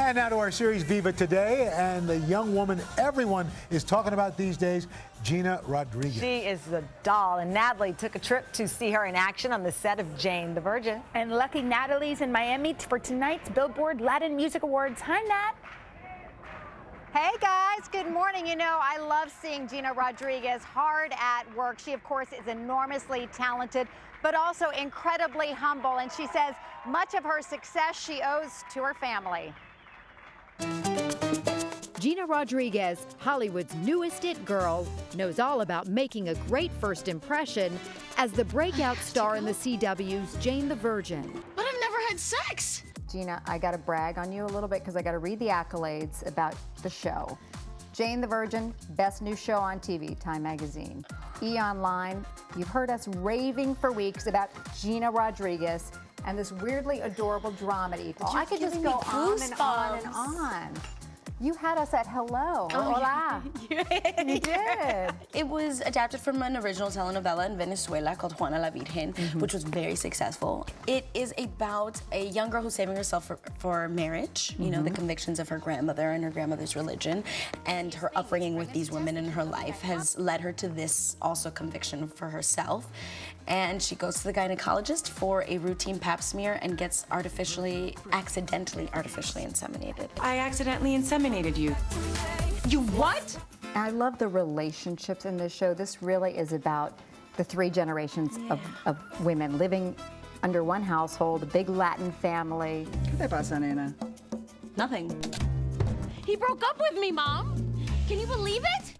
And now to our series Viva Today, and the young woman everyone is talking about these days, Gina Rodriguez. She is the doll, and Natalie took a trip to see her in action on the set of Jane the Virgin. And lucky Natalie's in Miami for tonight's Billboard Latin Music Awards. Hi, Nat. Hey guys, good morning. You know, I love seeing Gina Rodriguez hard at work. She, of course, is enormously talented, but also incredibly humble. And she says much of her success she owes to her family. Gina Rodriguez, Hollywood's newest it girl, knows all about making a great first impression as the breakout star in the CW's Jane the Virgin. But I've never had sex. Gina, I got to brag on you a little bit because I got to read the accolades about the show. Jane the Virgin, best new show on TV, Time Magazine. E! Online, you've heard us raving for weeks about Gina Rodriguez and this weirdly adorable dramedy. I could just go on and on and on. You had us at hello. Oh, hola. You did. It was adapted from an original telenovela in Venezuela called Juana la Virgen, which was very successful. It is about a young girl who's saving herself for marriage, you know, the convictions of her grandmother and her grandmother's religion, and her upbringing with these women in her life has led her to this also conviction for herself. And she goes to the gynecologist for a routine pap smear and gets accidentally artificially inseminated. I accidentally inseminated you. You what? I love the relationships in this show. This really is about the three generations of women living under one household, a big Latin family. ¿Qué te pasa, nena? Nothing. He broke up with me, Mom. Can you believe it?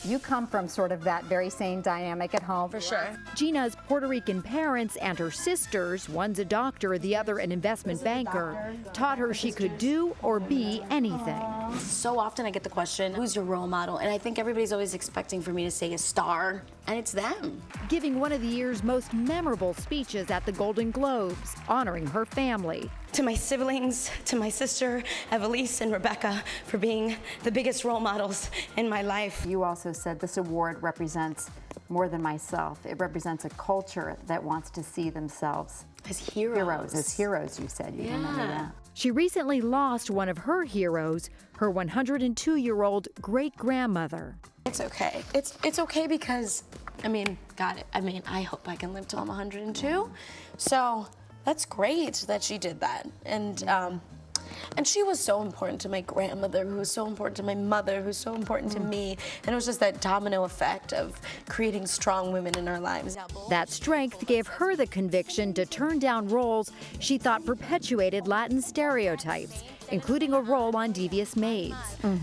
You come from sort of that very same dynamic at home. For sure. Gina's Puerto Rican parents and her sisters, one's a doctor, the other an investment banker, taught her she could do or be anything. So often I get the question, who's your role model? And I think everybody's always expecting for me to say a star, and it's them. Giving one of the year's most memorable speeches at the Golden Globes, honoring her family. To my siblings, to my sister, Evelise and Rebecca, for being the biggest role models in my life. You also said this award represents more than myself. It represents a culture that wants to see themselves As heroes. As heroes, you said. You remember that. She recently lost one of her heroes, her 102-year-old great-grandmother. It's okay. It's okay because, I hope I can live till I'm 102. So that's great that she did that. And she was so important to my grandmother, who was so important to my mother, who's so important to me. And it was just that domino effect of creating strong women in our lives. That strength gave her the conviction to turn down roles she thought perpetuated Latin stereotypes, including a role on Devious Maids.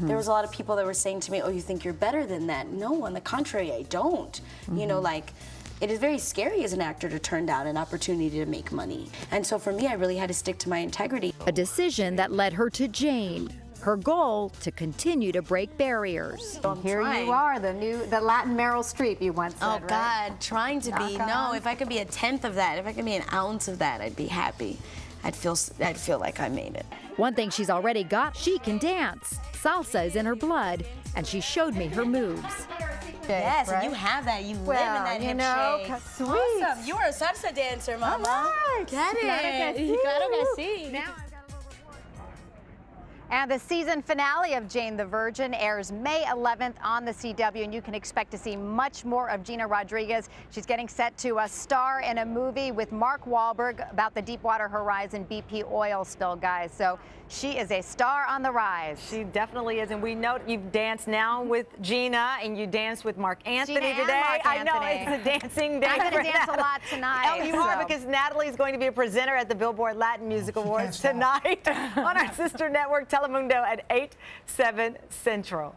There was a lot of people that were saying to me, oh, you think you're better than that? No, on the contrary, I don't. You know, like, it is very scary as an actor to turn down an opportunity to make money. And so for me, I really had to stick to my integrity. A decision that led her to Jane, her goal to continue to break barriers. Here you are, the Latin Meryl Streep, you once said, Oh, right? God, trying to be. No, if I could be a tenth of that, if I could be an ounce of that, I'd be happy. I'd feel like I made it. One thing she's already got, she can dance. Salsa is in her blood, and she showed me her moves. Yes, right? and you have that. You live in Well, that you hip know, shape. sweet. Awesome. You are a salsa dancer, Mama. All right. Get it. Claro que sí. Now and the season finale of Jane the Virgin airs May 11th on the CW, and you can expect to see much more of Gina Rodriguez. She's getting set to star in a movie with Mark Wahlberg about the Deepwater Horizon BP oil spill, guys. So she is a star on the rise. She definitely is, and we know you've danced now with Gina, and you danced with Mark Anthony Gina and today. Mark I know, Anthony. it's a dancing day. I'm going for to dance a Natalie. lot tonight. Oh, you are, so. because Natalie is going to be a presenter at the Billboard Latin Music Awards tonight on our sister network, Telemundo, at 8/7 Central.